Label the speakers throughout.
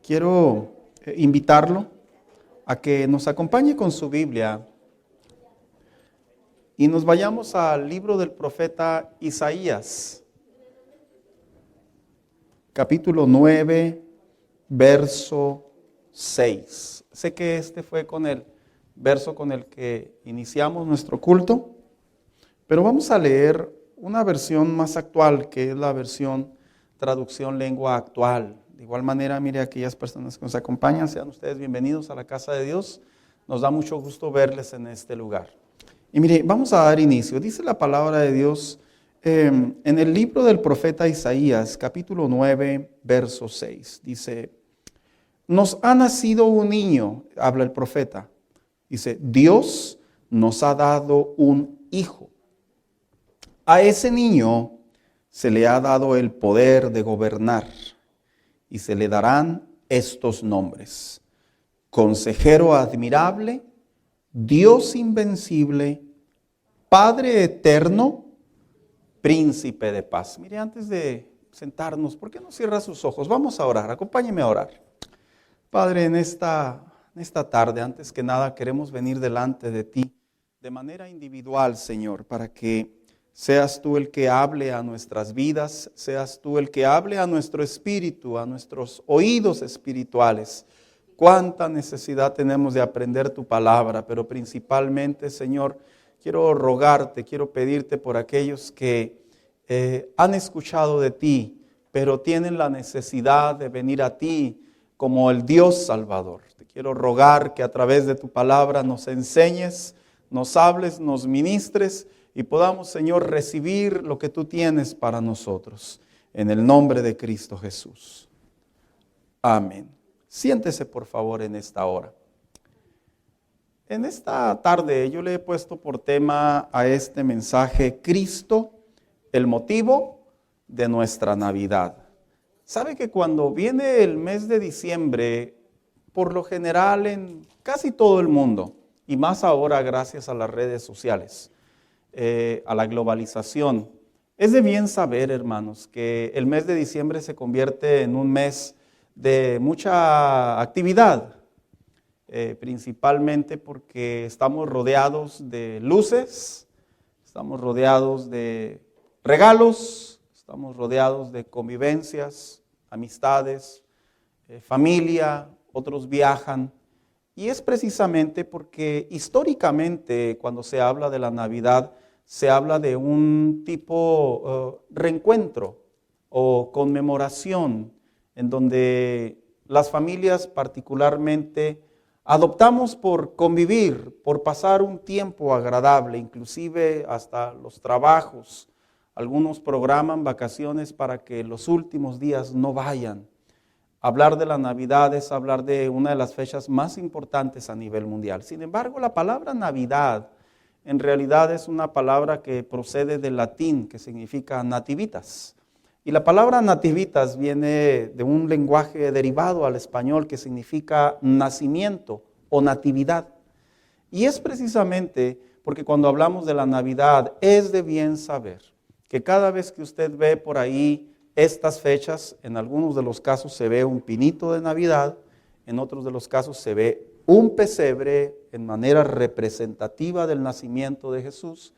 Speaker 1: quiero invitarlo a que nos acompañe con su Biblia y nos vayamos al libro del profeta Isaías, capítulo 9, verso 6. Sé que este fue con el verso con el que iniciamos nuestro culto, pero vamos a leer una versión más actual, que es la versión traducción lengua actual. De igual manera, mire, aquellas personas que nos acompañan, sean ustedes bienvenidos a la casa de Dios. Nos da mucho gusto verles en este lugar. Y mire, vamos a dar inicio. Dice la palabra de Dios en el libro del profeta Isaías, capítulo 9, verso 6. Dice, nos ha nacido un niño, habla el profeta. Dice, Dios nos ha dado un hijo. A ese niño se le ha dado el poder de gobernar y se le darán estos nombres: Consejero admirable, Dios invencible, Padre eterno, Príncipe de paz. Mire, antes de sentarnos, ¿por qué no cierra sus ojos? Vamos a orar, acompáñeme a orar. Padre, en esta tarde, antes que nada, queremos venir delante de ti de manera individual, Señor, para que seas tú el que hable a nuestras vidas, seas tú el que hable a nuestro espíritu, a nuestros oídos espirituales. Cuánta necesidad tenemos de aprender tu palabra, pero principalmente, Señor, quiero rogarte, quiero pedirte por aquellos que han escuchado de ti, pero tienen la necesidad de venir a ti como el Dios Salvador. Te quiero rogar que a través de tu palabra nos enseñes, nos hables, nos ministres y podamos, Señor, recibir lo que tú tienes para nosotros. En el nombre de Cristo Jesús. Amén. Siéntese, por favor, en esta hora. En esta tarde yo le he puesto por tema a este mensaje: Cristo, el motivo de nuestra Navidad. ¿Sabe que cuando viene el mes de diciembre, por lo general en casi todo el mundo, y más ahora gracias a las redes sociales, a la globalización, es de bien saber, hermanos, que el mes de diciembre se convierte en un mes de mucha actividad, principalmente porque estamos rodeados de luces, estamos rodeados de regalos, estamos rodeados de convivencias, amistades, familia, otros viajan. Y es precisamente porque históricamente cuando se habla de la Navidad, se habla de un tipo reencuentro o conmemoración en donde las familias particularmente adoptamos por convivir, por pasar un tiempo agradable, inclusive hasta los trabajos. Algunos programan vacaciones para que los últimos días no vayan. Hablar de la Navidad es hablar de una de las fechas más importantes a nivel mundial. Sin embargo, la palabra Navidad en realidad es una palabra que procede del latín, que significa nativitas. Y la palabra nativitas viene de un lenguaje derivado al español que significa nacimiento o natividad. Y es precisamente porque cuando hablamos de la Navidad es de bien saber que cada vez que usted ve por ahí estas fechas, en algunos de los casos se ve un pinito de Navidad, en otros de los casos se ve un pesebre en manera representativa del nacimiento de Jesús.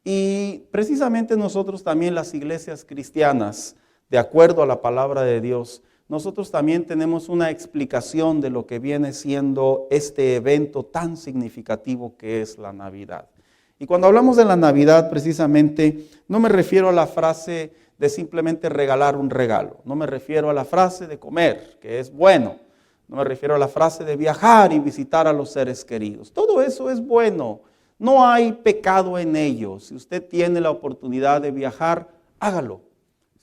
Speaker 1: Y precisamente nosotros también, las iglesias cristianas, de acuerdo a la palabra de Dios, nosotros también tenemos una explicación de lo que viene siendo este evento tan significativo que es la Navidad. Y cuando hablamos de la Navidad, precisamente, no me refiero a la frase de simplemente regalar un regalo. No me refiero a la frase de comer, que es bueno. No me refiero a la frase de viajar y visitar a los seres queridos. Todo eso es bueno. No hay pecado en ello. Si usted tiene la oportunidad de viajar, hágalo.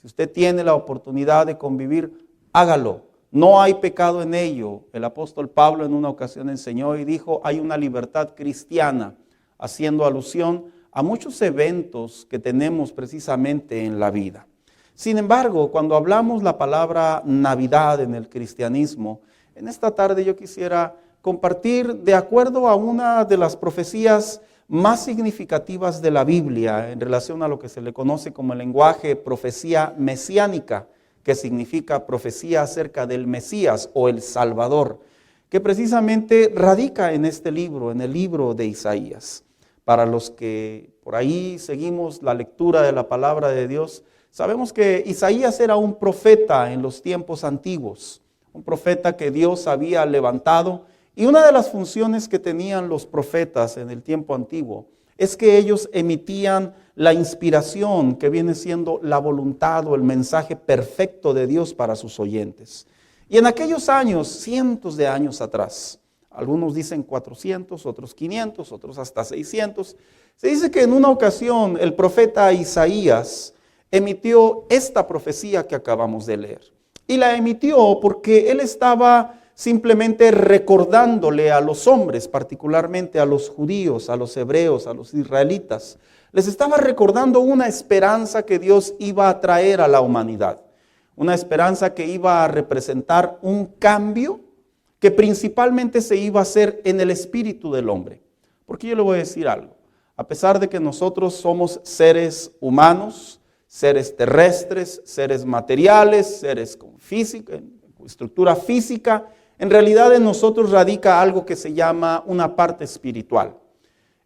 Speaker 1: Si usted tiene la oportunidad de convivir, hágalo. No hay pecado en ello. El apóstol Pablo en una ocasión enseñó y dijo, hay una libertad cristiana, haciendo alusión a muchos eventos que tenemos precisamente en la vida. Sin embargo, cuando hablamos la palabra Navidad en el cristianismo, en esta tarde yo quisiera compartir de acuerdo a una de las profecías más significativas de la Biblia en relación a lo que se le conoce como el lenguaje profecía mesiánica. que significa profecía acerca del Mesías o el Salvador, que precisamente radica en este libro, en el libro de Isaías. Para los que por ahí seguimos la lectura de la palabra de Dios, sabemos que Isaías era un profeta en los tiempos antiguos, un profeta que Dios había levantado, y una de las funciones que tenían los profetas en el tiempo antiguo es que ellos emitían la inspiración que viene siendo la voluntad o el mensaje perfecto de Dios para sus oyentes. Y en aquellos años, cientos de años atrás, algunos dicen 400, otros 500, otros hasta 600, se dice que en una ocasión el profeta Isaías emitió esta profecía que acabamos de leer. Y la emitió porque él estaba simplemente recordándole a los hombres, particularmente a los judíos, a los hebreos, a los israelitas, les estaba recordando una esperanza que Dios iba a traer a la humanidad. Una esperanza que iba a representar un cambio que principalmente se iba a hacer en el espíritu del hombre. Porque yo le voy a decir algo. A pesar de que nosotros somos seres humanos, seres terrestres, seres materiales, seres con física, estructura física, en realidad en nosotros radica algo que se llama una parte espiritual.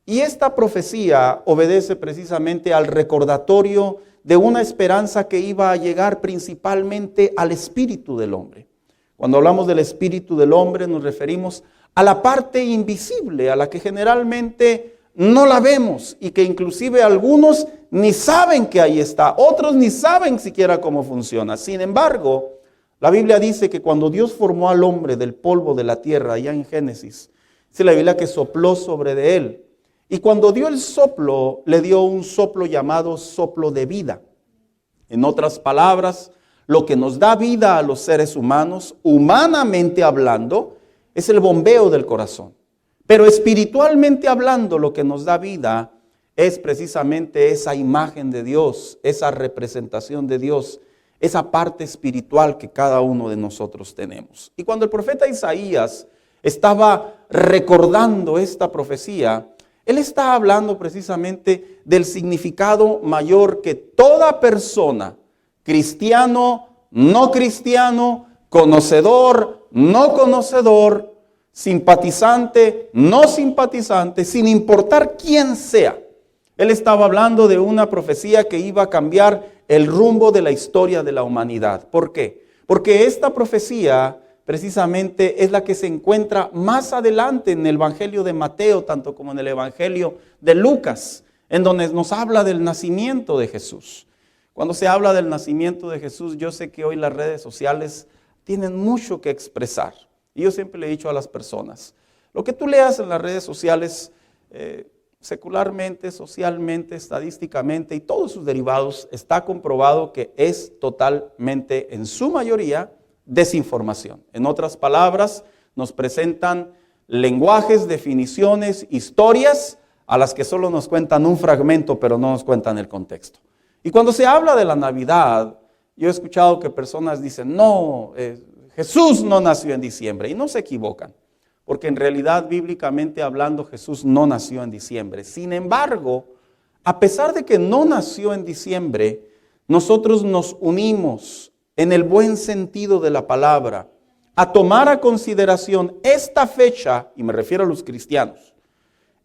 Speaker 1: Y esta profecía obedece precisamente al recordatorio de una esperanza que iba a llegar principalmente al espíritu del hombre. Cuando hablamos del espíritu del hombre nos referimos a la parte invisible, a la que generalmente no la vemos y que inclusive algunos ni saben que ahí está, otros ni saben siquiera cómo funciona. Sin embargo, la Biblia dice que cuando Dios formó al hombre del polvo de la tierra, allá en Génesis, dice la Biblia que sopló sobre de él. Y cuando dio el soplo, le dio un soplo llamado soplo de vida. En otras palabras, lo que nos da vida a los seres humanos, humanamente hablando, es el bombeo del corazón. Pero espiritualmente hablando, lo que nos da vida es precisamente esa imagen de Dios, esa representación de Dios, esa parte espiritual que cada uno de nosotros tenemos. Y cuando el profeta Isaías estaba recordando esta profecía, él está hablando precisamente del significado mayor que toda persona, cristiano, no cristiano, conocedor, no conocedor, simpatizante, no simpatizante, sin importar quién sea. Él estaba hablando de una profecía que iba a cambiar el rumbo de la historia de la humanidad. ¿Por qué? Porque esta profecía precisamente es la que se encuentra más adelante en el Evangelio de Mateo, tanto como en el Evangelio de Lucas, en donde nos habla del nacimiento de Jesús. Cuando se habla del nacimiento de Jesús, yo sé que hoy las redes sociales tienen mucho que expresar. Y yo siempre le he dicho a las personas, lo que tú leas en las redes sociales, secularmente, socialmente, estadísticamente y todos sus derivados, está comprobado que es totalmente, en su mayoría, desinformación. En otras palabras, nos presentan lenguajes, definiciones, historias a las que solo nos cuentan un fragmento, pero no nos cuentan el contexto. Y cuando se habla de la Navidad, yo he escuchado que personas dicen, no, Jesús no nació en diciembre, y no se equivocan, porque en realidad, bíblicamente hablando, Jesús no nació en diciembre. Sin embargo, a pesar de que no nació en diciembre, nosotros nos unimos en el buen sentido de la palabra, a tomar a consideración esta fecha, y me refiero a los cristianos,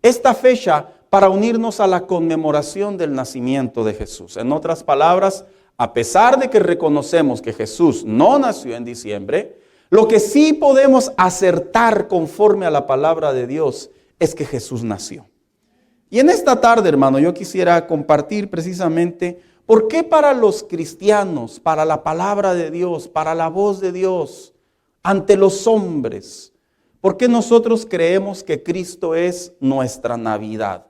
Speaker 1: esta fecha para unirnos a la conmemoración del nacimiento de Jesús. En otras palabras, a pesar de que reconocemos que Jesús no nació en diciembre, lo que sí podemos acertar conforme a la palabra de Dios es que Jesús nació. Y en esta tarde, hermano, yo quisiera compartir precisamente ¿por qué para los cristianos, para la palabra de Dios, para la voz de Dios, ante los hombres, por qué nosotros creemos que Cristo es nuestra Navidad?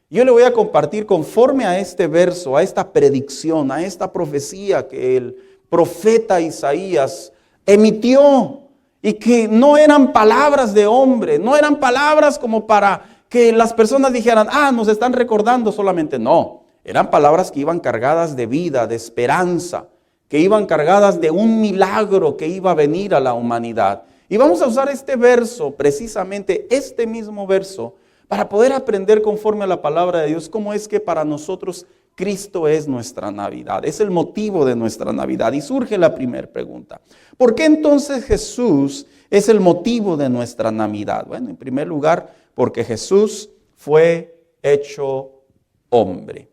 Speaker 1: Yo le voy a compartir conforme a este verso, a esta predicción, a esta profecía que el profeta Isaías emitió y que no eran palabras de hombre, no eran palabras como para que las personas dijeran, nos están recordando solamente, no. Eran palabras que iban cargadas de vida, de esperanza, que iban cargadas de un milagro que iba a venir a la humanidad. Y vamos a usar este verso, precisamente este mismo verso, para poder aprender conforme a la palabra de Dios, cómo es que para nosotros Cristo es nuestra Navidad, es el motivo de nuestra Navidad. Y surge la primera pregunta: ¿por qué entonces Jesús es el motivo de nuestra Navidad? Bueno, en primer lugar, porque Jesús fue hecho hombre.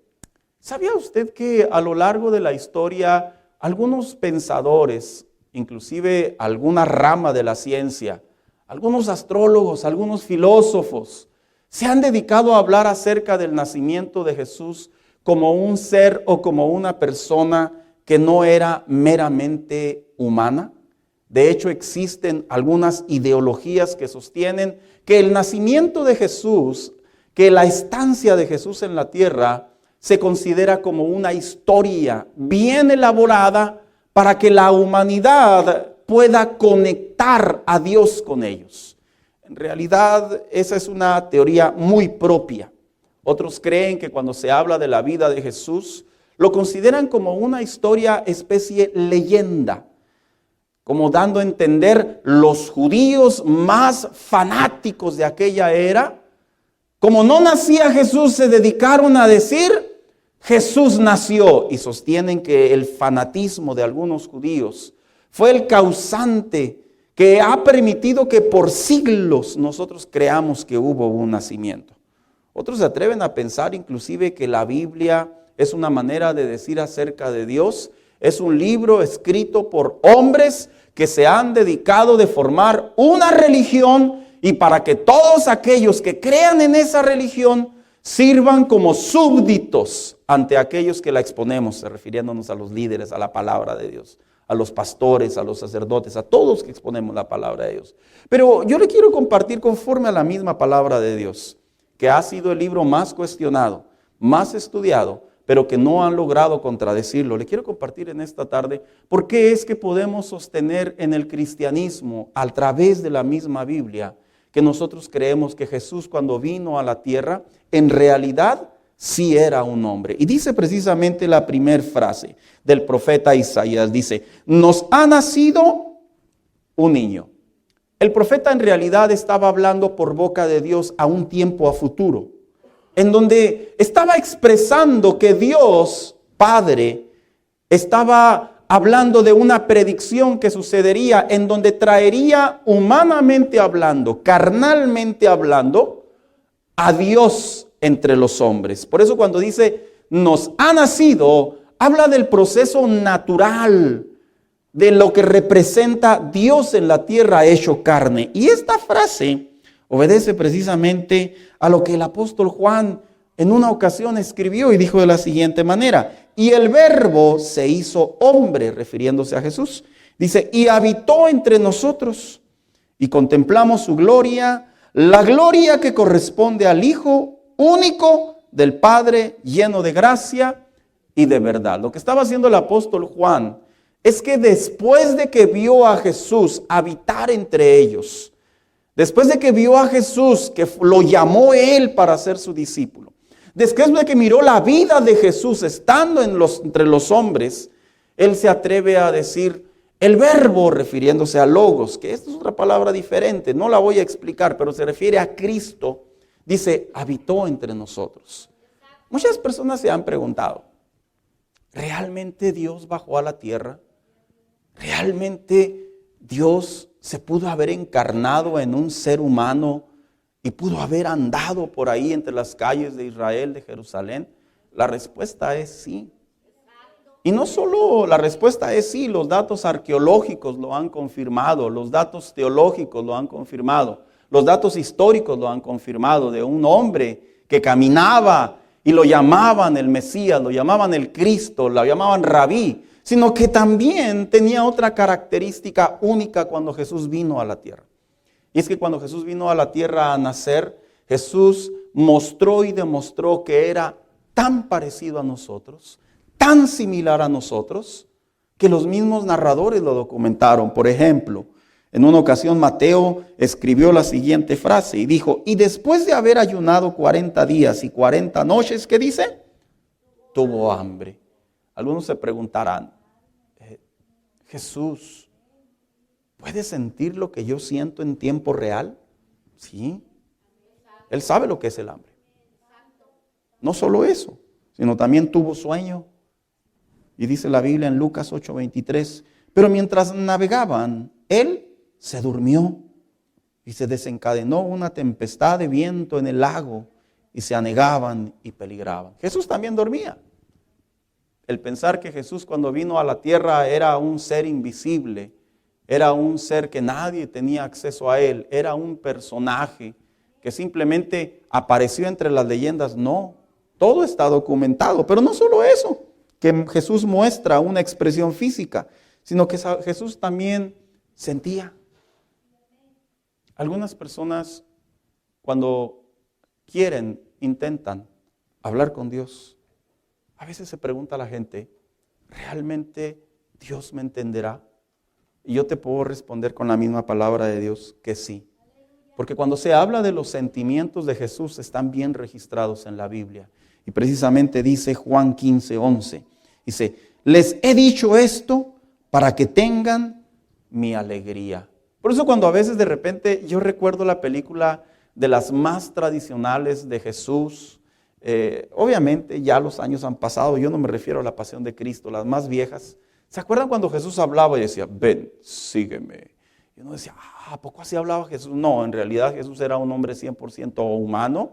Speaker 1: ¿Sabía usted que a lo largo de la historia algunos pensadores, inclusive alguna rama de la ciencia, algunos astrólogos, algunos filósofos, se han dedicado a hablar acerca del nacimiento de Jesús como un ser o como una persona que no era meramente humana? De hecho, existen algunas ideologías que sostienen que el nacimiento de Jesús, que la estancia de Jesús en la tierra, se considera como una historia bien elaborada para que la humanidad pueda conectar a Dios con ellos. En realidad, esa es una teoría muy propia. Otros creen que cuando se habla de la vida de Jesús, lo consideran como una historia especie leyenda, como dando a entender los judíos más fanáticos de aquella era. Como no nacía Jesús, se dedicaron a decir: Jesús nació, y sostienen que el fanatismo de algunos judíos fue el causante que ha permitido que por siglos nosotros creamos que hubo un nacimiento. Otros se atreven a pensar inclusive que la Biblia es una manera de decir acerca de Dios. Es un libro escrito por hombres que se han dedicado de formar una religión, y para que todos aquellos que crean en esa religión sirvan como súbditos ante aquellos que la exponemos, refiriéndonos a los líderes, a la palabra de Dios, a los pastores, a los sacerdotes, a todos que exponemos la palabra de Dios. Pero yo le quiero compartir conforme a la misma palabra de Dios, que ha sido el libro más cuestionado, más estudiado, pero que no han logrado contradecirlo. Le quiero compartir en esta tarde por qué es que podemos sostener en el cristianismo, a través de la misma Biblia, que nosotros creemos que Jesús, cuando vino a la tierra, en realidad sí era un hombre. Y dice precisamente la primera frase del profeta Isaías, dice: nos ha nacido un niño. El profeta en realidad estaba hablando por boca de Dios a un tiempo a futuro, en donde estaba expresando que Dios Padre estaba hablando de una predicción que sucedería, en donde traería humanamente hablando, carnalmente hablando, a Dios entre los hombres. Por eso cuando dice nos ha nacido, habla del proceso natural, de lo que representa Dios en la tierra hecho carne. Y esta frase obedece precisamente a lo que el apóstol Juan en una ocasión escribió y dijo de la siguiente manera: y el Verbo se hizo hombre, refiriéndose a Jesús. Dice: y habitó entre nosotros, y contemplamos su gloria, la gloria que corresponde al Hijo único del Padre, lleno de gracia y de verdad. Lo que estaba haciendo el apóstol Juan es que después de que vio a Jesús habitar entre ellos, después de que vio a Jesús, que lo llamó él para ser su discípulo, después de que miró la vida de Jesús estando entre los hombres, él se atreve a decir: el Verbo, refiriéndose a Logos, que esta es otra palabra diferente, no la voy a explicar, pero se refiere a Cristo. Dice: habitó entre nosotros. Muchas personas se han preguntado: ¿realmente Dios bajó a la tierra? ¿Realmente Dios se pudo haber encarnado en un ser humano y pudo haber andado por ahí entre las calles de Israel, de Jerusalén? La respuesta es sí. Y no solo la respuesta es sí, los datos arqueológicos lo han confirmado, los datos teológicos lo han confirmado, los datos históricos lo han confirmado, de un hombre que caminaba y lo llamaban el Mesías, lo llamaban el Cristo, lo llamaban Rabí, sino que también tenía otra característica única cuando Jesús vino a la tierra. Y es que cuando Jesús vino a la tierra a nacer, Jesús mostró y demostró que era tan parecido a nosotros, tan similar a nosotros, que los mismos narradores lo documentaron. Por ejemplo, en una ocasión Mateo escribió la siguiente frase y dijo: y después de haber ayunado 40 días y 40 noches, ¿qué dice? Tuvo hambre. Algunos se preguntarán: Jesús, ¿puede sentir lo que yo siento en tiempo real? Sí. Él sabe lo que es el hambre. No solo eso, sino también tuvo sueño. Y dice la Biblia en Lucas 8:23, pero mientras navegaban, él se durmió y se desencadenó una tempestad de viento en el lago y se anegaban y peligraban. Jesús también dormía. El pensar que Jesús cuando vino a la tierra era un ser invisible, era un ser que nadie tenía acceso a él, era un personaje que simplemente apareció entre las leyendas. No, todo está documentado, pero no solo eso, que Jesús muestra una expresión física, sino que Jesús también sentía. Algunas personas cuando intentan hablar con Dios, a veces se pregunta a la gente, ¿realmente Dios me entenderá? Y yo te puedo responder con la misma palabra de Dios que sí. Porque cuando se habla de los sentimientos de Jesús, están bien registrados en la Biblia. Y precisamente dice Juan 15:11, dice, les he dicho esto para que tengan mi alegría. Por eso cuando a veces de repente yo recuerdo la película de las más tradicionales de Jesús, obviamente ya los años han pasado, yo no me refiero a la pasión de Cristo, las más viejas. ¿Se acuerdan cuando Jesús hablaba y decía, ven, sígueme? Y uno decía, ¿a poco así hablaba Jesús? No, en realidad Jesús era un hombre 100% humano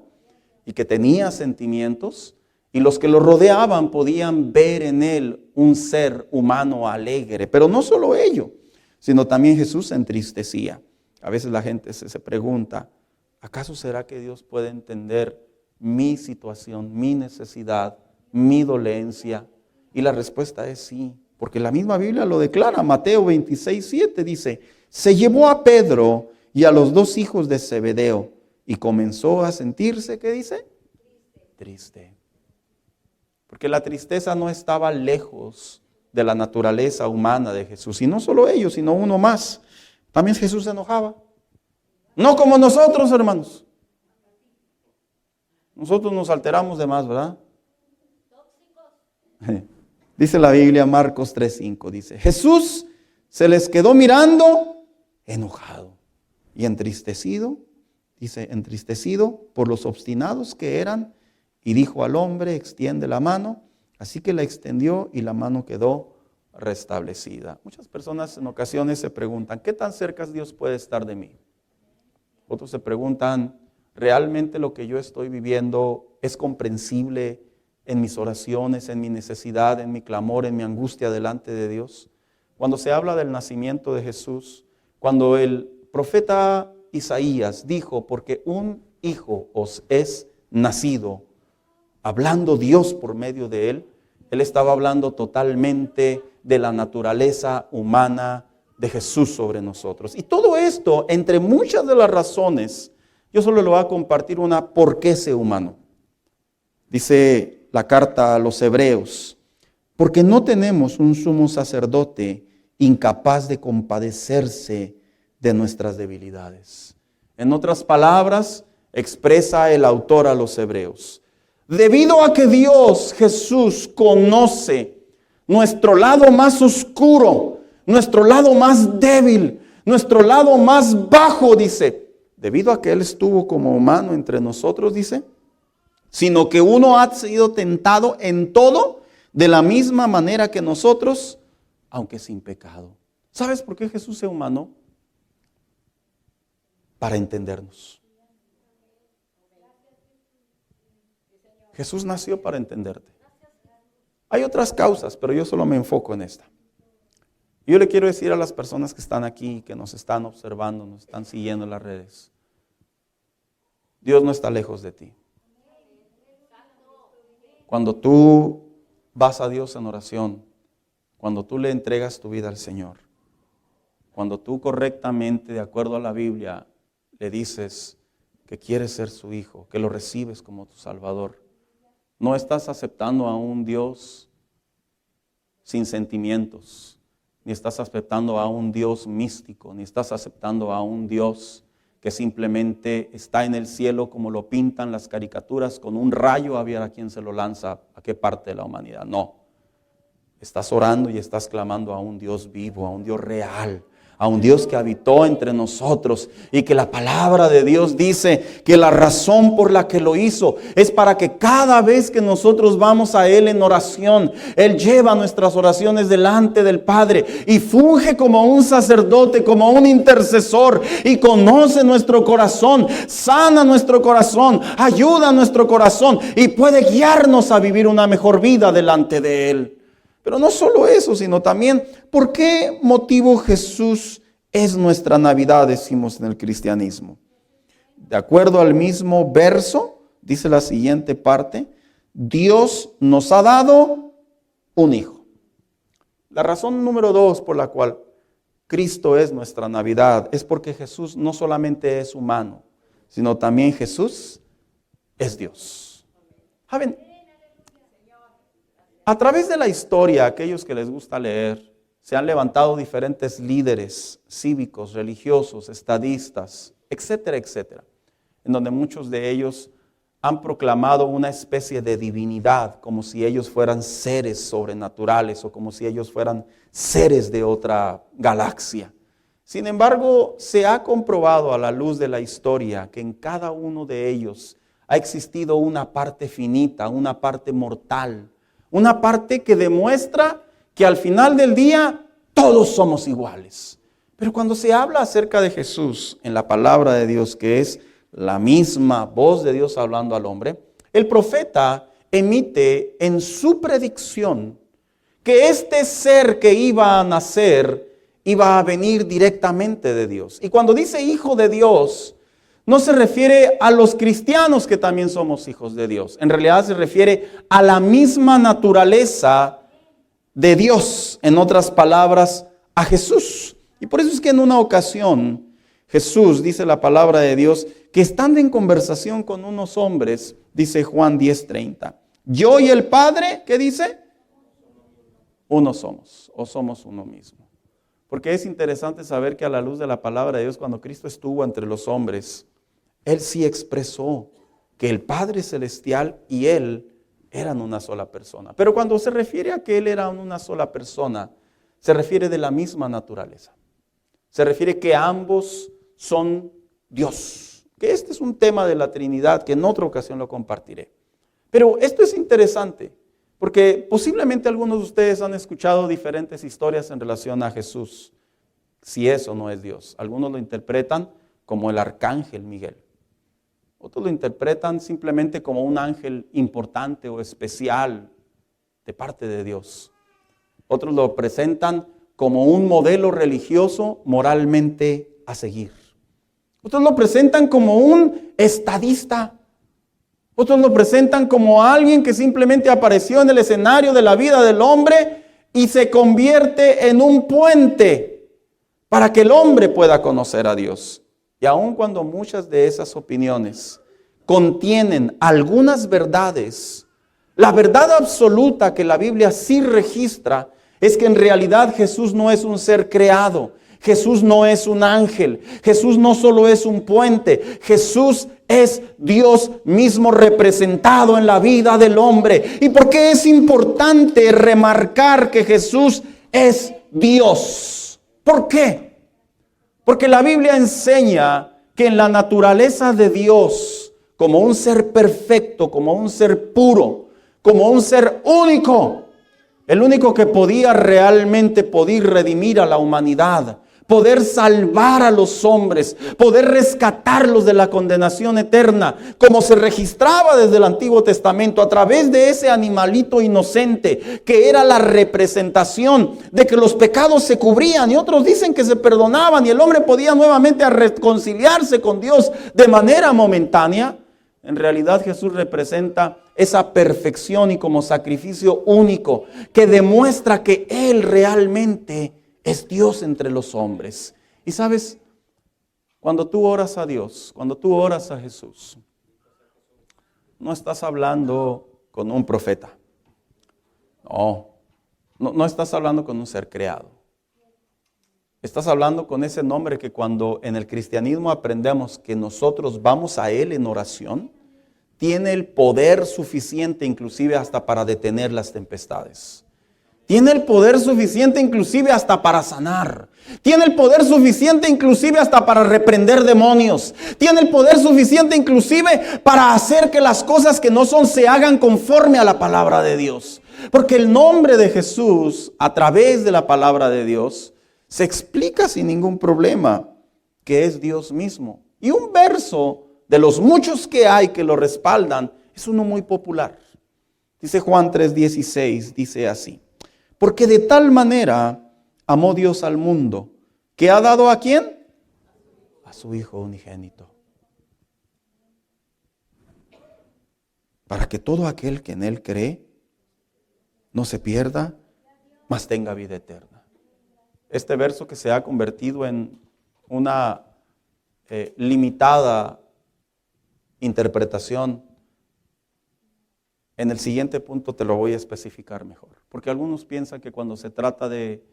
Speaker 1: y que tenía sentimientos, y los que lo rodeaban podían ver en él un ser humano alegre. Pero no solo ello, sino también Jesús se entristecía. A veces la gente se pregunta, ¿acaso será que Dios puede entender mi situación, mi necesidad, mi dolencia? Y la respuesta es sí, porque la misma Biblia lo declara. Mateo 26:7 dice, se llevó a Pedro y a los 2 hijos de Zebedeo y comenzó a sentirse, ¿qué dice? Triste. Porque la tristeza no estaba lejos de la naturaleza humana de Jesús. Y no solo ellos, sino uno más. También Jesús se enojaba. No como nosotros, hermanos. Nosotros nos alteramos de más, ¿verdad? Dice la Biblia, Marcos 3:5, dice, Jesús se les quedó mirando enojado y entristecido, dice, entristecido por los obstinados que eran, y dijo al hombre, extiende la mano. Así que la extendió y la mano quedó restablecida. Muchas personas en ocasiones se preguntan, ¿qué tan cerca Dios puede estar de mí? Otros se preguntan, ¿realmente lo que yo estoy viviendo es comprensible en mis oraciones, en mi necesidad, en mi clamor, en mi angustia delante de Dios? Cuando se habla del nacimiento de Jesús, cuando el profeta Isaías dijo, porque un hijo os es nacido, hablando Dios por medio de él estaba hablando totalmente de la naturaleza humana de Jesús sobre nosotros. Y todo esto, entre muchas de las razones, yo solo le voy a compartir una, ¿por qué ser humano? Dice la carta a los Hebreos, porque no tenemos un sumo sacerdote incapaz de compadecerse de nuestras debilidades. En otras palabras, expresa el autor a los Hebreos, debido a que Dios, Jesús, conoce nuestro lado más oscuro, nuestro lado más débil, nuestro lado más bajo, dice, debido a que Él estuvo como humano entre nosotros, dice, sino que uno ha sido tentado en todo de la misma manera que nosotros, aunque sin pecado. ¿Sabes por qué Jesús es humano? Para entendernos. Jesús nació para entenderte. Hay otras causas, pero yo solo me enfoco en esta. Yo le quiero decir a las personas que están aquí, que nos están observando, nos están siguiendo en las redes, Dios no está lejos de ti. Cuando tú vas a Dios en oración, cuando tú le entregas tu vida al Señor, cuando tú correctamente, de acuerdo a la Biblia, le dices que quieres ser su hijo, que lo recibes como tu Salvador, no estás aceptando a un Dios sin sentimientos, ni estás aceptando a un Dios místico, ni estás aceptando a un Dios que simplemente está en el cielo como lo pintan las caricaturas, con un rayo a ver a quién se lo lanza, a qué parte de la humanidad. No, estás orando y estás clamando a un Dios vivo, a un Dios real, a un Dios que habitó entre nosotros y que la palabra de Dios dice que la razón por la que lo hizo es para que cada vez que nosotros vamos a Él en oración, Él lleva nuestras oraciones delante del Padre y funge como un sacerdote, como un intercesor y conoce nuestro corazón, sana nuestro corazón, ayuda a nuestro corazón y puede guiarnos a vivir una mejor vida delante de Él. Pero no solo eso, sino también, ¿por qué motivo Jesús es nuestra Navidad? Decimos en el cristianismo. De acuerdo al mismo verso, dice la siguiente parte: Dios nos ha dado un hijo. La razón número 2 por la cual Cristo es nuestra Navidad es porque Jesús no solamente es humano, sino también Jesús es Dios. ¿Saben? A través de la historia, aquellos que les gusta leer, se han levantado diferentes líderes cívicos, religiosos, estadistas, etcétera, etcétera, en donde muchos de ellos han proclamado una especie de divinidad, como si ellos fueran seres sobrenaturales o como si ellos fueran seres de otra galaxia. Sin embargo, se ha comprobado a la luz de la historia que en cada uno de ellos ha existido una parte finita, una parte mortal, una parte que demuestra que al final del día todos somos iguales. Pero cuando se habla acerca de Jesús en la palabra de Dios, que es la misma voz de Dios hablando al hombre, el profeta emite en su predicción que este ser que iba a nacer iba a venir directamente de Dios. Y cuando dice hijo de Dios, no se refiere a los cristianos que también somos hijos de Dios. En realidad se refiere a la misma naturaleza de Dios. En otras palabras, a Jesús. Y por eso es que en una ocasión Jesús, dice la palabra de Dios, que estando en conversación con unos hombres, dice Juan 10:30, yo y el Padre, ¿qué dice? Uno somos, o somos uno mismo. Porque es interesante saber que a la luz de la palabra de Dios, cuando Cristo estuvo entre los hombres, Él sí expresó que el Padre Celestial y Él eran una sola persona. Pero cuando se refiere a que Él era una sola persona, se refiere de la misma naturaleza. Se refiere que ambos son Dios. Que este es un tema de la Trinidad que en otra ocasión lo compartiré. Pero esto es interesante, porque posiblemente algunos de ustedes han escuchado diferentes historias en relación a Jesús, si eso no es Dios. Algunos lo interpretan como el arcángel Miguel. Otros lo interpretan simplemente como un ángel importante o especial de parte de Dios. Otros lo presentan como un modelo religioso moralmente a seguir. Otros lo presentan como un estadista. Otros lo presentan como alguien que simplemente apareció en el escenario de la vida del hombre y se convierte en un puente para que el hombre pueda conocer a Dios. Y aun cuando muchas de esas opiniones contienen algunas verdades, la verdad absoluta que la Biblia sí registra es que en realidad Jesús no es un ser creado. Jesús no es un ángel. Jesús no solo es un puente. Jesús es Dios mismo representado en la vida del hombre. ¿Y por qué es importante remarcar que Jesús es Dios? ¿Por qué? Porque la Biblia enseña que en la naturaleza de Dios, como un ser perfecto, como un ser puro, como un ser único, el único que podía realmente redimir a la humanidad, poder salvar a los hombres, poder rescatarlos de la condenación eterna, como se registraba desde el Antiguo Testamento a través de ese animalito inocente, que era la representación de que los pecados se cubrían y otros dicen que se perdonaban y el hombre podía nuevamente reconciliarse con Dios de manera momentánea. En realidad Jesús representa esa perfección y como sacrificio único que demuestra que Él realmente es Dios entre los hombres. Y sabes, cuando tú oras a Dios, cuando tú oras a Jesús, no estás hablando con un profeta. No estás hablando con un ser creado. Estás hablando con ese nombre que cuando en el cristianismo aprendemos que nosotros vamos a Él en oración, tiene el poder suficiente inclusive hasta para detener las tempestades. Tiene el poder suficiente inclusive hasta para sanar. Tiene el poder suficiente inclusive hasta para reprender demonios. Tiene el poder suficiente inclusive para hacer que las cosas que no son se hagan conforme a la palabra de Dios. Porque el nombre de Jesús, a través de la palabra de Dios, se explica sin ningún problema que es Dios mismo. Y un verso de los muchos que hay que lo respaldan es uno muy popular. Dice Juan 3:16, dice así: porque de tal manera amó Dios al mundo, que ha dado ¿a quién? A su Hijo unigénito. Para que todo aquel que en Él cree no se pierda, mas tenga vida eterna. Este verso que se ha convertido en una limitada interpretación, en el siguiente punto te lo voy a especificar mejor. Porque algunos piensan que cuando se trata de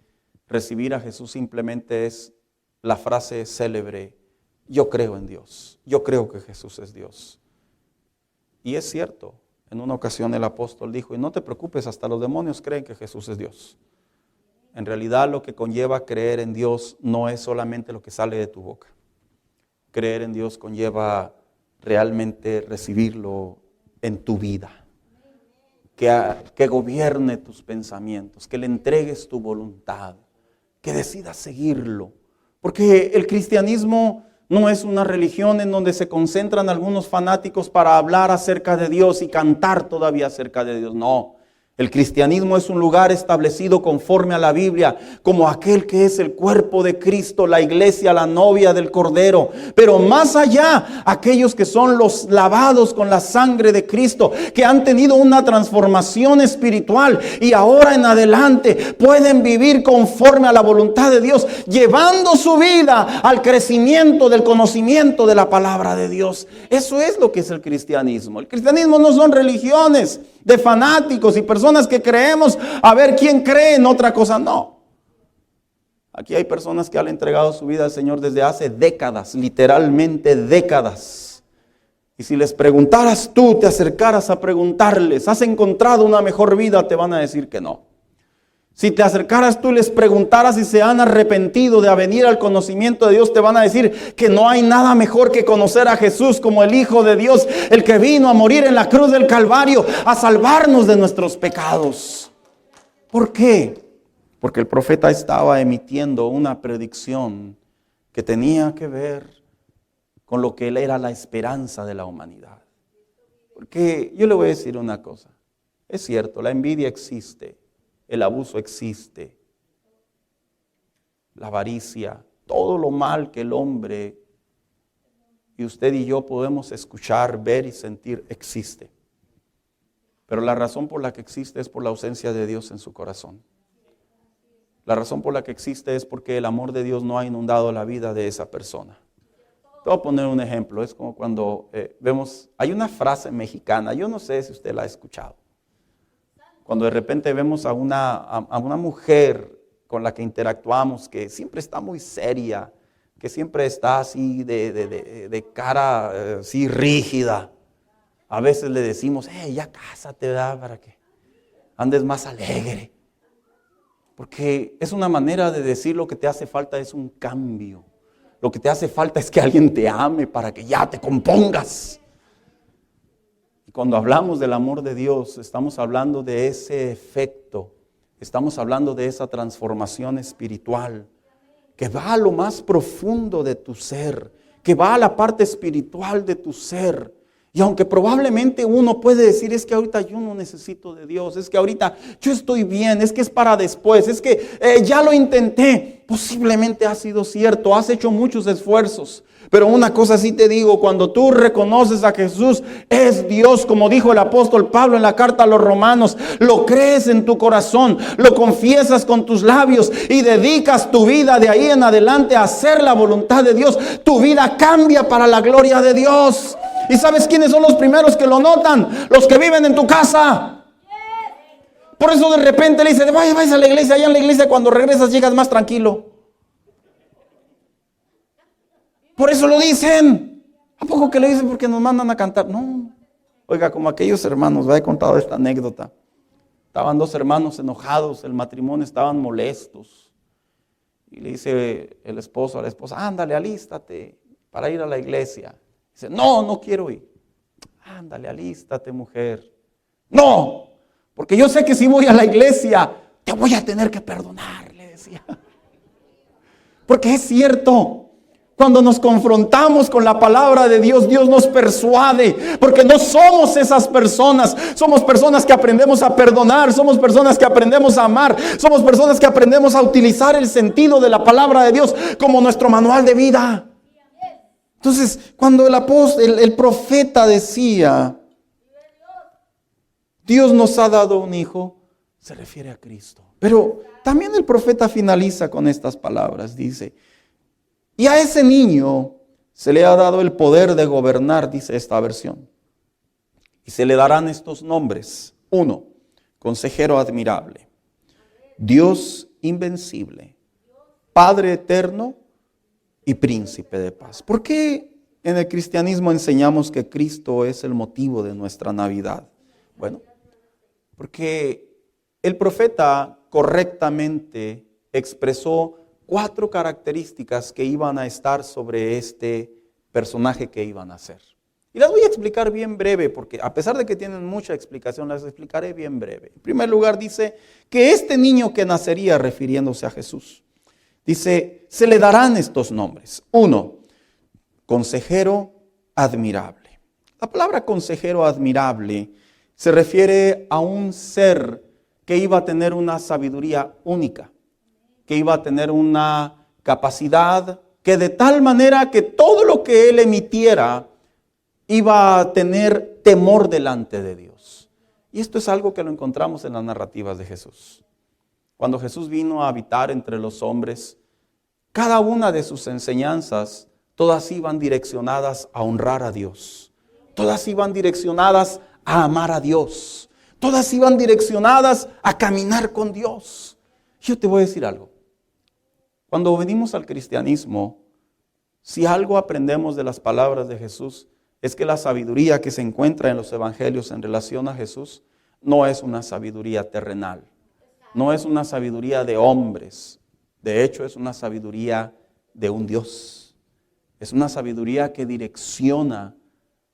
Speaker 1: recibir a Jesús simplemente es la frase célebre: yo creo en Dios, yo creo que Jesús es Dios. Y es cierto, en una ocasión el apóstol dijo: y no te preocupes, hasta los demonios creen que Jesús es Dios. En realidad lo que conlleva creer en Dios no es solamente lo que sale de tu boca. Creer en Dios conlleva realmente recibirlo en tu vida. Que gobierne tus pensamientos, que le entregues tu voluntad, que decidas seguirlo. Porque el cristianismo no es una religión en donde se concentran algunos fanáticos para hablar acerca de Dios y cantar todavía acerca de Dios. No. El cristianismo es un lugar establecido conforme a la Biblia, como aquel que es el cuerpo de Cristo, la iglesia, la novia del Cordero. Pero más allá, aquellos que son los lavados con la sangre de Cristo, que han tenido una transformación espiritual y ahora en adelante pueden vivir conforme a la voluntad de Dios, llevando su vida al crecimiento del conocimiento de la palabra de Dios. Eso es lo que es el cristianismo. El cristianismo no son religiones de fanáticos y personas que creemos a ver quién cree en otra cosa. No. Aquí hay personas que han entregado su vida al Señor desde hace décadas, literalmente décadas. Y si les preguntaras tú, te acercaras a preguntarles: ¿has encontrado una mejor vida? Te van a decir que no. Si te acercaras tú y les preguntaras si se han arrepentido de venir al conocimiento de Dios, te van a decir que no hay nada mejor que conocer a Jesús como el Hijo de Dios, el que vino a morir en la cruz del Calvario, a salvarnos de nuestros pecados. ¿Por qué? Porque el profeta estaba emitiendo una predicción que tenía que ver con lo que él era la esperanza de la humanidad. Porque yo le voy a decir una cosa. Es cierto, la envidia existe. El abuso existe, la avaricia, todo lo mal que el hombre y usted y yo podemos escuchar, ver y sentir existe. Pero la razón por la que existe es por la ausencia de Dios en su corazón. La razón por la que existe es porque el amor de Dios no ha inundado la vida de esa persona. Te voy a poner un ejemplo, es como cuando vemos, hay una frase mexicana, yo no sé si usted la ha escuchado. Cuando de repente vemos a una mujer con la que interactuamos, que siempre está muy seria, que siempre está así de cara así rígida. A veces le decimos: ya cásate, ¿verdad? Para que andes más alegre. Porque es una manera de decir: lo que te hace falta es un cambio. Lo que te hace falta es que alguien te ame para que ya te compongas. Cuando hablamos del amor de Dios, estamos hablando de ese efecto, estamos hablando de esa transformación espiritual que va a lo más profundo de tu ser, que va a la parte espiritual de tu ser. Y aunque probablemente uno puede decir: es que ahorita yo no necesito de Dios, es que ahorita yo estoy bien, es que es para después, es que ya lo intenté. Posiblemente ha sido cierto, has hecho muchos esfuerzos. Pero una cosa sí te digo: cuando tú reconoces a Jesús es Dios, como dijo el apóstol Pablo en la carta a los Romanos, lo crees en tu corazón, lo confiesas con tus labios y dedicas tu vida de ahí en adelante a hacer la voluntad de Dios, tu vida cambia para la gloria de Dios. ¿Y sabes quiénes son los primeros que lo notan? Los que viven en tu casa. Por eso de repente le dice: vaya a la iglesia, allá en la iglesia cuando regresas llegas más tranquilo. Por eso lo dicen. ¿A poco que le dicen porque nos mandan a cantar? No. Oiga, como aquellos hermanos, he contado esta anécdota. Estaban dos hermanos enojados, el matrimonio, estaban molestos. Y le dice el esposo a la esposa, ándale, alístate para ir a la iglesia. Dice, no, no quiero ir. Ándale, alístate, mujer. No, porque yo sé que si voy a la iglesia, te voy a tener que perdonar, le decía. Porque es cierto. Cuando nos confrontamos con la palabra de Dios, Dios nos persuade, porque no somos esas personas. Somos personas que aprendemos a perdonar, somos personas que aprendemos a amar, somos personas que aprendemos a utilizar el sentido de la palabra de Dios como nuestro manual de vida. Entonces, cuando el profeta decía, Dios nos ha dado un hijo, se refiere a Cristo. Pero también el profeta finaliza con estas palabras, dice, y a ese niño se le ha dado el poder de gobernar, dice esta versión. Y se le darán estos nombres. 1, Consejero admirable. Dios invencible. Padre eterno y Príncipe de paz. ¿Por qué en el cristianismo enseñamos que Cristo es el motivo de nuestra Navidad? Bueno, porque el profeta correctamente expresó 4 características que iban a estar sobre este personaje que iban a ser. Y las voy a explicar bien breve, porque a pesar de que tienen mucha explicación, las explicaré bien breve. En primer lugar, dice que este niño que nacería, refiriéndose a Jesús, dice, se le darán estos nombres. 1, Consejero admirable. La palabra consejero admirable se refiere a un ser que iba a tener una sabiduría única, que iba a tener una capacidad que de tal manera que todo lo que él emitiera iba a tener temor delante de Dios. Y esto es algo que lo encontramos en las narrativas de Jesús. Cuando Jesús vino a habitar entre los hombres, cada una de sus enseñanzas, todas iban direccionadas a honrar a Dios. Todas iban direccionadas a amar a Dios. Todas iban direccionadas a caminar con Dios. Yo te voy a decir algo. Cuando venimos al cristianismo, si algo aprendemos de las palabras de Jesús, es que la sabiduría que se encuentra en los evangelios en relación a Jesús no es una sabiduría terrenal, no es una sabiduría de hombres, de hecho es una sabiduría de un Dios. Es una sabiduría que direcciona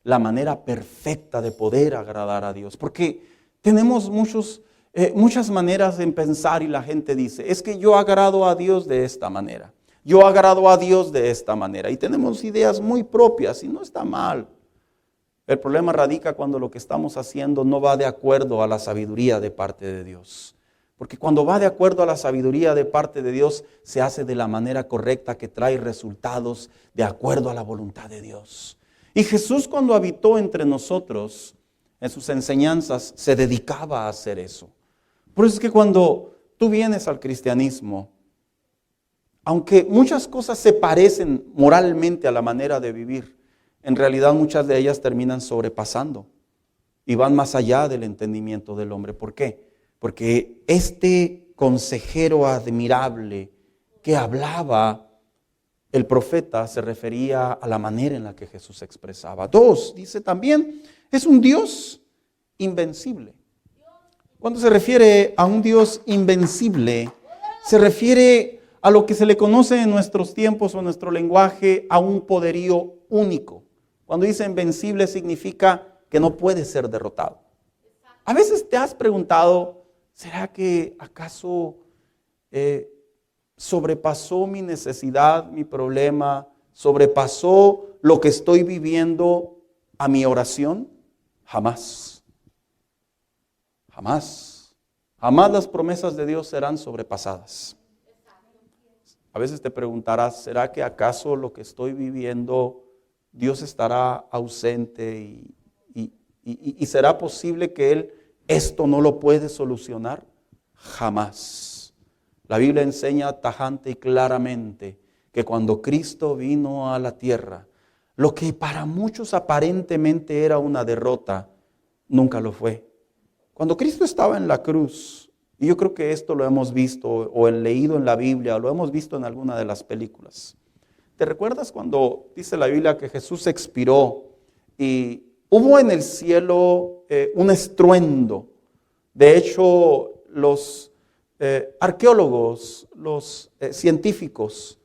Speaker 1: la manera perfecta de poder agradar a Dios, porque tenemos muchas maneras de pensar y la gente dice, es que yo agrado a Dios de esta manera, yo agrado a Dios de esta manera, y tenemos ideas muy propias y no está mal. El problema radica cuando lo que estamos haciendo no va de acuerdo a la sabiduría de parte de Dios. Porque cuando va de acuerdo a la sabiduría de parte de Dios, se hace de la manera correcta que trae resultados de acuerdo a la voluntad de Dios. Y Jesús, cuando habitó entre nosotros, en sus enseñanzas, se dedicaba a hacer eso. Por eso es que cuando tú vienes al cristianismo, aunque muchas cosas se parecen moralmente a la manera de vivir, en realidad muchas de ellas terminan sobrepasando y van más allá del entendimiento del hombre. ¿Por qué? Porque este consejero admirable que hablaba el profeta se refería a la manera en la que Jesús se expresaba. 2, dice también, es un Dios invencible. Cuando se refiere a un Dios invencible, se refiere a lo que se le conoce en nuestros tiempos o en nuestro lenguaje a un poderío único. Cuando dice invencible significa que no puede ser derrotado. A veces te has preguntado, ¿será que acaso sobrepasó mi necesidad, mi problema, sobrepasó lo que estoy viviendo a mi oración? Jamás. Jamás. Jamás las promesas de Dios serán sobrepasadas. A veces te preguntarás, ¿será que acaso lo que estoy viviendo Dios estará ausente y será posible que Él esto no lo puede solucionar? Jamás. La Biblia enseña tajante y claramente que cuando Cristo vino a la tierra, lo que para muchos aparentemente era una derrota, nunca lo fue. Cuando Cristo estaba en la cruz, y yo creo que esto lo hemos visto o leído en la Biblia, o lo hemos visto en alguna de las películas. ¿Te recuerdas cuando dice la Biblia que Jesús expiró y hubo en el cielo un estruendo De hecho, los arqueólogos, los científicos,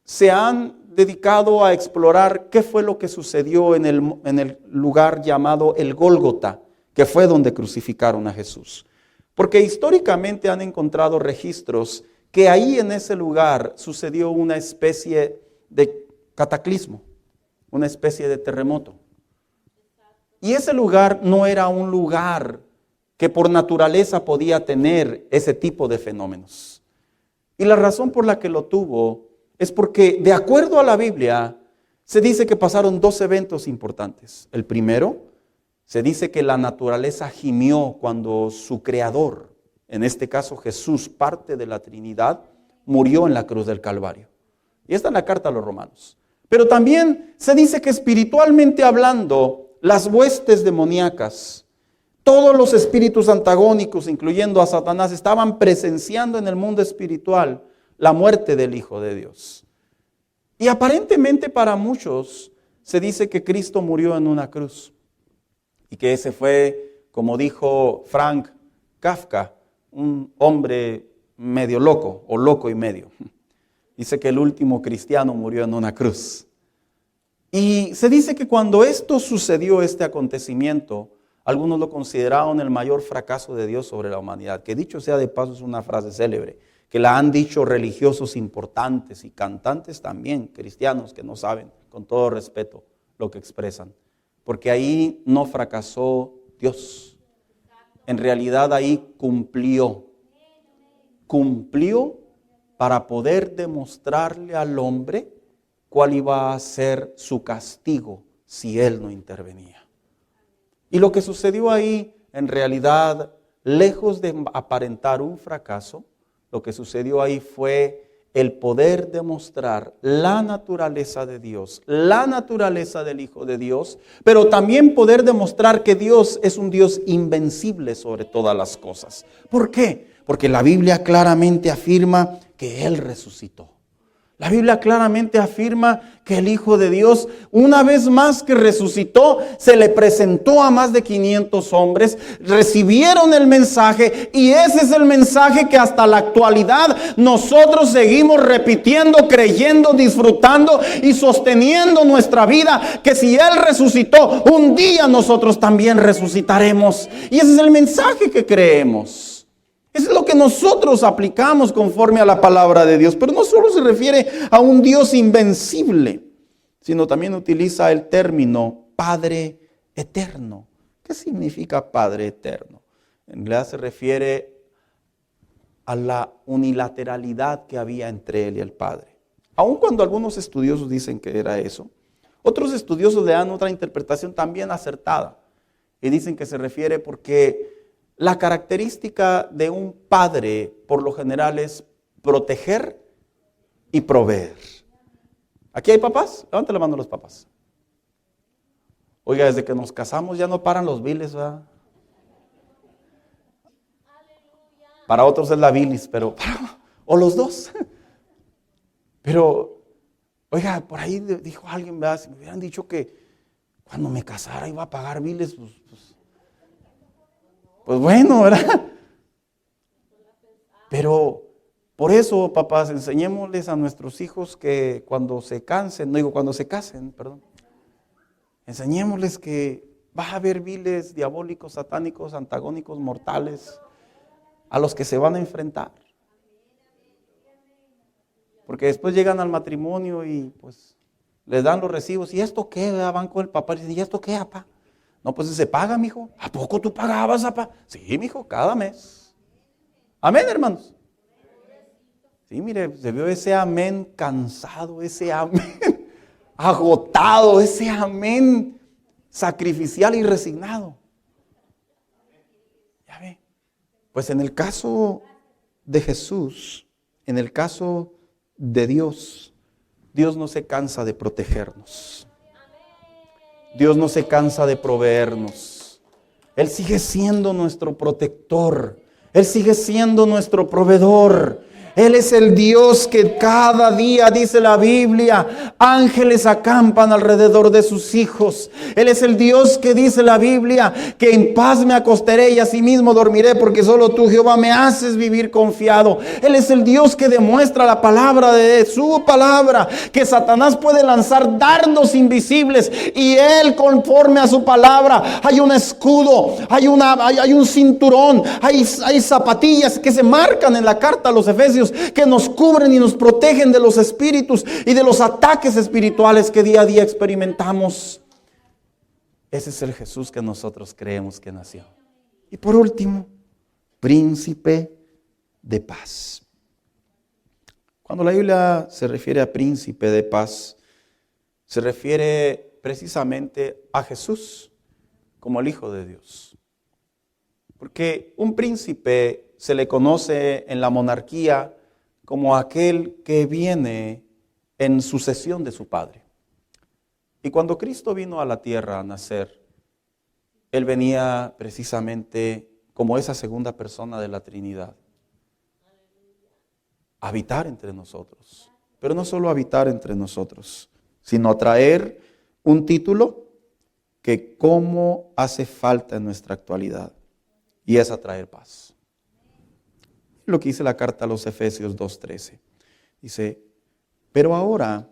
Speaker 1: se han dedicado a explorar qué fue lo que sucedió en el lugar llamado el Gólgota, que fue donde crucificaron a Jesús. Porque históricamente han encontrado registros que ahí en ese lugar sucedió una especie de cataclismo, una especie de terremoto. Y ese lugar no era un lugar que por naturaleza podía tener ese tipo de fenómenos. Y la razón por la que lo tuvo es porque, de acuerdo a la Biblia, se dice que pasaron dos eventos importantes. El primero, se dice que la naturaleza gimió cuando su creador, en este caso Jesús, parte de la Trinidad, murió en la cruz del Calvario. Y esta es la carta a los Romanos. Pero también se dice que espiritualmente hablando, las huestes demoníacas, todos los espíritus antagónicos, incluyendo a Satanás, estaban presenciando en el mundo espiritual la muerte del Hijo de Dios. Y aparentemente para muchos se dice que Cristo murió en una cruz. Y que ese fue, como dijo Frank Kafka, un hombre medio loco o loco y medio. Dice que el último cristiano murió en una cruz. Y se dice que cuando esto sucedió, este acontecimiento, algunos lo consideraron el mayor fracaso de Dios sobre la humanidad. Que dicho sea de paso es una frase célebre, que la han dicho religiosos importantes y cantantes también, cristianos que no saben, con todo respeto, lo que expresan. Porque ahí no fracasó Dios. En realidad ahí cumplió para poder demostrarle al hombre cuál iba a ser su castigo si él no intervenía. Y lo que sucedió ahí, en realidad, lejos de aparentar un fracaso, lo que sucedió ahí fue el poder demostrar la naturaleza de Dios, la naturaleza del Hijo de Dios, pero también poder demostrar que Dios es un Dios invencible sobre todas las cosas. ¿Por qué? Porque la Biblia claramente afirma que Él resucitó. La Biblia claramente afirma que el Hijo de Dios, una vez más que resucitó, se le presentó a más de 500 hombres, recibieron el mensaje y ese es el mensaje que hasta la actualidad nosotros seguimos repitiendo, creyendo, disfrutando y sosteniendo nuestra vida, que si Él resucitó, un día nosotros también resucitaremos. Y ese es el mensaje que creemos. Eso es lo que nosotros aplicamos conforme a la palabra de Dios. Pero no solo se refiere a un Dios invencible, sino también utiliza el término Padre eterno. ¿Qué significa Padre eterno? En realidad se refiere a la unilateralidad que había entre Él y el Padre. Aun cuando algunos estudiosos dicen que era eso, otros estudiosos le dan otra interpretación también acertada. Y dicen que se refiere porque la característica de un padre, por lo general, es proteger y proveer. ¿Aquí hay papás? Levanten la mano los papás. Oiga, desde que nos casamos ya no paran los biles, ¿verdad? Para otros es la bilis, o los dos. Pero, oiga, por ahí dijo alguien, ¿verdad? Si me hubieran dicho que cuando me casara iba a pagar biles, pues bueno, ¿verdad? Pero por eso, papás, enseñémosles a nuestros hijos que cuando se casen, enseñémosles que va a haber viles diabólicos, satánicos, antagónicos, mortales, a los que se van a enfrentar. Porque después llegan al matrimonio y pues les dan los recibos. ¿Y esto qué? Van con el papá y dicen, ¿y esto qué, papá? No, pues se paga, mijo. ¿A poco tú pagabas, papá? Sí, mijo, cada mes. Amén, hermanos. Sí, mire, se vio ese amén cansado, ese amén agotado, ese amén sacrificial y resignado. Ya ve. Pues en el caso de Jesús, en el caso de Dios, Dios no se cansa de protegernos. Dios no se cansa de proveernos. Él sigue siendo nuestro protector. Él sigue siendo nuestro proveedor. Él es el Dios que cada día, dice la Biblia, ángeles acampan alrededor de sus hijos. Él es el Dios que dice la Biblia, que en paz me acostaré y asimismo dormiré, porque solo tú, Jehová, me haces vivir confiado. Él es el Dios que demuestra la palabra de su palabra, que Satanás puede lanzar dardos invisibles y Él, conforme a su palabra, hay un escudo, hay un cinturón, hay zapatillas que se marcan en la carta a los Efesios, que nos cubren y nos protegen de los espíritus y de los ataques espirituales que día a día experimentamos. Ese es el Jesús que nosotros creemos que nació. Y por último, príncipe de paz. Cuando la Biblia se refiere a príncipe de paz, se refiere precisamente a Jesús como el Hijo de Dios. Porque un príncipe se le conoce en la monarquía como aquel que viene en sucesión de su padre. Y cuando Cristo vino a la tierra a nacer, Él venía precisamente como esa segunda persona de la Trinidad, a habitar entre nosotros. Pero no solo habitar entre nosotros, sino a traer un título que cómo hace falta en nuestra actualidad, y es a traer paz. Lo que dice la carta a los Efesios 2:13. Dice, pero ahora,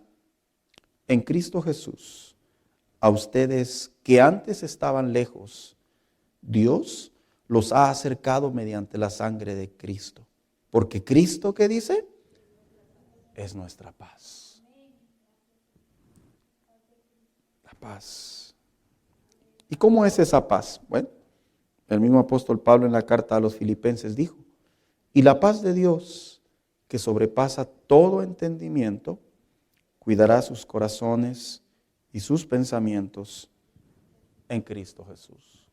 Speaker 1: en Cristo Jesús, a ustedes que antes estaban lejos, Dios los ha acercado mediante la sangre de Cristo. Porque Cristo, ¿qué dice? Es nuestra paz. La paz. ¿Y cómo es esa paz? Bueno, el mismo apóstol Pablo en la carta a los Filipenses dijo, y la paz de Dios, que sobrepasa todo entendimiento, cuidará sus corazones y sus pensamientos en Cristo Jesús.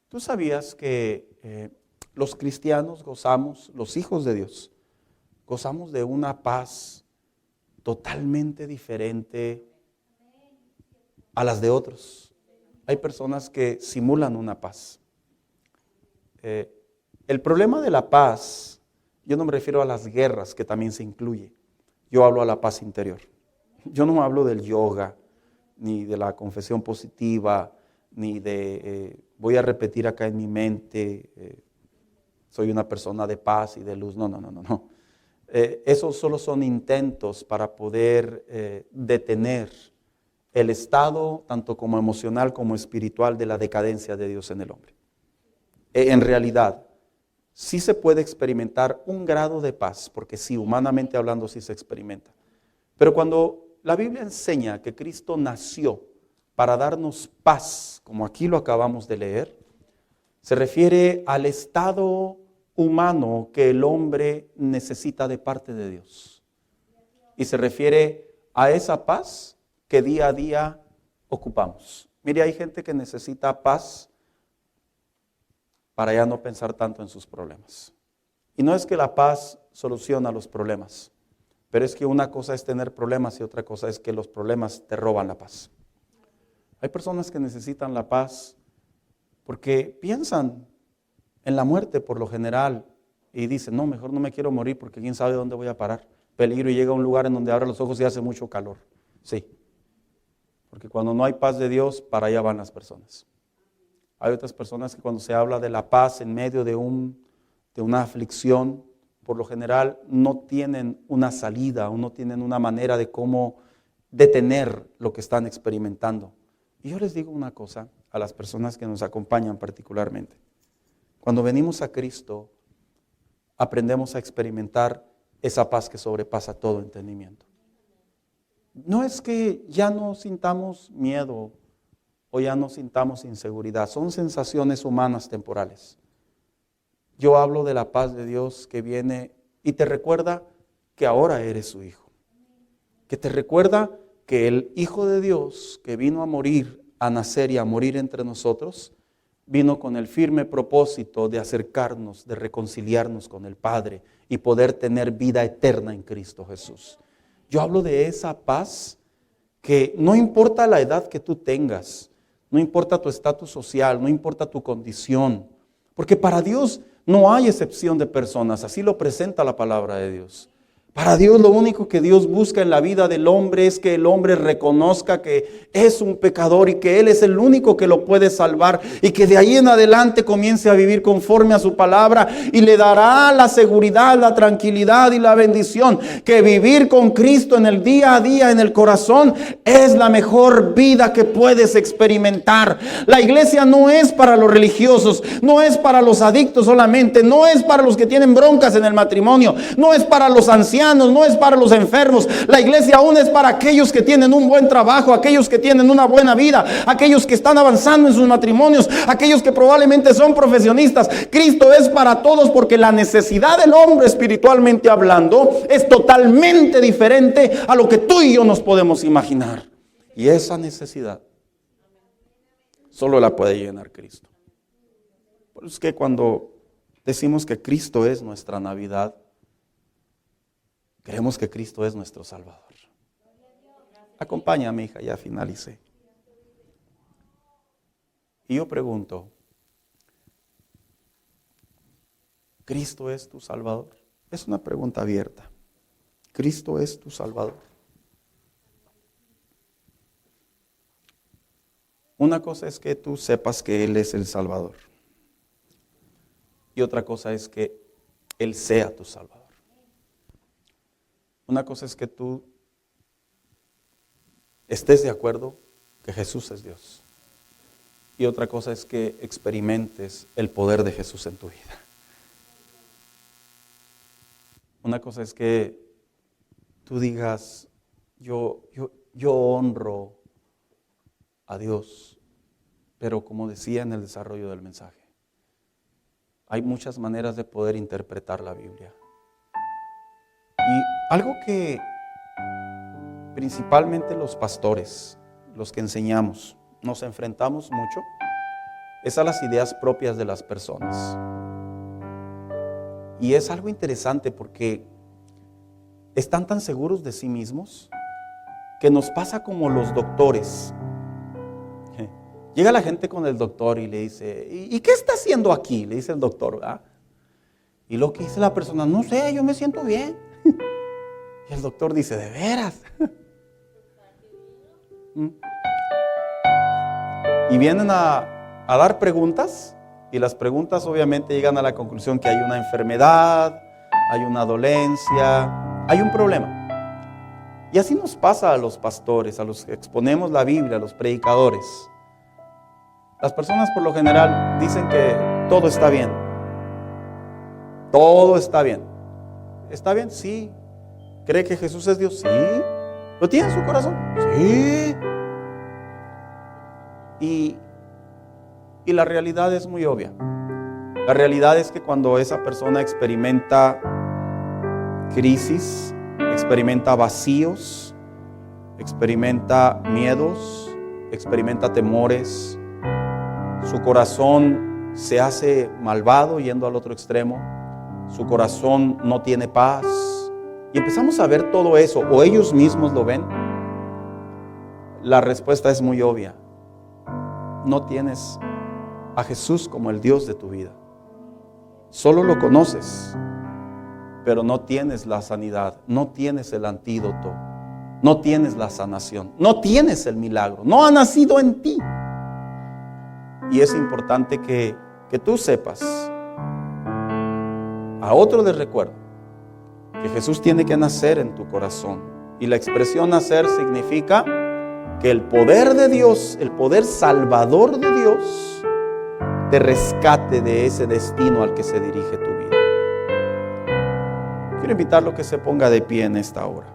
Speaker 1: ¿Tú sabías que los cristianos gozamos, los hijos de Dios, gozamos de una paz totalmente diferente a las de otros? Hay personas que simulan una paz. El problema de la paz, yo no me refiero a las guerras, que también se incluye. Yo hablo a la paz interior. Yo no hablo del yoga, ni de la confesión positiva, ni de voy a repetir acá en mi mente, soy una persona de paz y de luz. No. Esos solo son intentos para poder detener el estado, tanto como emocional como espiritual, de la decadencia de Dios en el hombre. En realidad, sí se puede experimentar un grado de paz, porque sí, humanamente hablando, sí se experimenta. Pero cuando la Biblia enseña que Cristo nació para darnos paz, como aquí lo acabamos de leer, se refiere al estado humano que el hombre necesita de parte de Dios. Y se refiere a esa paz que día a día ocupamos. Mire, hay gente que necesita paz para ya no pensar tanto en sus problemas. Y no es que la paz soluciona los problemas, pero es que una cosa es tener problemas y otra cosa es que los problemas te roban la paz. Hay personas que necesitan la paz porque piensan en la muerte por lo general y dicen, no, mejor no me quiero morir porque quién sabe dónde voy a parar. Peligro, y llega a un lugar en donde abre los ojos y hace mucho calor. Sí, porque cuando no hay paz de Dios, para allá van las personas. Hay otras personas que cuando se habla de la paz en medio de una aflicción, por lo general no tienen una salida o no tienen una manera de cómo detener lo que están experimentando. Y yo les digo una cosa a las personas que nos acompañan particularmente. Cuando venimos a Cristo, aprendemos a experimentar esa paz que sobrepasa todo entendimiento. No es que ya no sintamos miedo o ya no sintamos inseguridad, son sensaciones humanas temporales. Yo hablo de la paz de Dios que viene y te recuerda que ahora eres su hijo. Que te recuerda que el Hijo de Dios que vino a morir, a nacer y a morir entre nosotros, vino con el firme propósito de acercarnos, de reconciliarnos con el Padre y poder tener vida eterna en Cristo Jesús. Yo hablo de esa paz que no importa la edad que tú tengas, no importa tu estatus social, no importa tu condición, porque para Dios No hay excepción de personas, así lo presenta la palabra de Dios. Para Dios lo único que Dios busca en la vida del hombre es que el hombre reconozca que es un pecador y que Él es el único que lo puede salvar y que de ahí en adelante comience a vivir conforme a su palabra y le dará la seguridad, la tranquilidad y la bendición que vivir con Cristo en el día a día en el corazón es la mejor vida que puedes experimentar. La iglesia no es para los religiosos, no es para los adictos solamente, no es para los que tienen broncas en el matrimonio, no es para los ancianos, no es para los enfermos. La iglesia aún es para aquellos que tienen un buen trabajo, aquellos que tienen una buena vida, aquellos que están avanzando en sus matrimonios, aquellos que probablemente son profesionistas. Cristo es para todos porque la necesidad del hombre espiritualmente hablando es totalmente diferente a lo que tú y yo nos podemos imaginar. Y esa necesidad solo la puede llenar Cristo. Por eso es que cuando decimos que Cristo es nuestra Navidad, creemos que Cristo es nuestro Salvador. Acompáñame, hija, ya finalicé. Y yo pregunto, ¿Cristo es tu Salvador? Es una pregunta abierta. ¿Cristo es tu Salvador? Una cosa es que tú sepas que Él es el Salvador. Y otra cosa es que Él sea tu Salvador. Una cosa es que tú estés de acuerdo que Jesús es Dios. Y otra cosa es que experimentes el poder de Jesús en tu vida. Una cosa es que tú digas, yo honro a Dios, pero como decía en el desarrollo del mensaje, hay muchas maneras de poder interpretar la Biblia. Y algo que principalmente los pastores, los que enseñamos, nos enfrentamos mucho, es a las ideas propias de las personas. Y es algo interesante porque están tan seguros de sí mismos que nos pasa como los doctores. Llega la gente con el doctor y le dice, ¿y qué está haciendo aquí? Le dice el doctor, ¿verdad? Y lo que dice la persona, no sé, yo me siento bien. Y el doctor dice, ¿de veras? Y vienen a dar preguntas, y las preguntas obviamente llegan a la conclusión que hay una enfermedad, hay una dolencia, hay un problema. Y así nos pasa a los pastores, a los que exponemos la Biblia, a los predicadores. Las personas por lo general dicen que todo está bien. Todo está bien. ¿Está bien? Sí. ¿Cree que Jesús es Dios? Sí. ¿Lo tiene en su corazón? Sí. Y la realidad es muy obvia. La realidad es que cuando esa persona experimenta crisis, experimenta vacíos, experimenta miedos, experimenta temores, su corazón se hace malvado yendo al otro extremo, su corazón no tiene paz, y empezamos a ver todo eso, o ellos mismos lo ven, la respuesta es muy obvia. No tienes a Jesús como el Dios de tu vida. Solo lo conoces, pero no tienes la sanidad, no tienes el antídoto, no tienes la sanación, no tienes el milagro, no ha nacido en ti. Y es importante que tú sepas, a otro les recuerdo, que Jesús tiene que nacer en tu corazón. Y la expresión nacer significa que el poder de Dios, el poder salvador de Dios, te rescate de ese destino al que se dirige tu vida. Quiero invitarlo a que se ponga de pie en esta hora.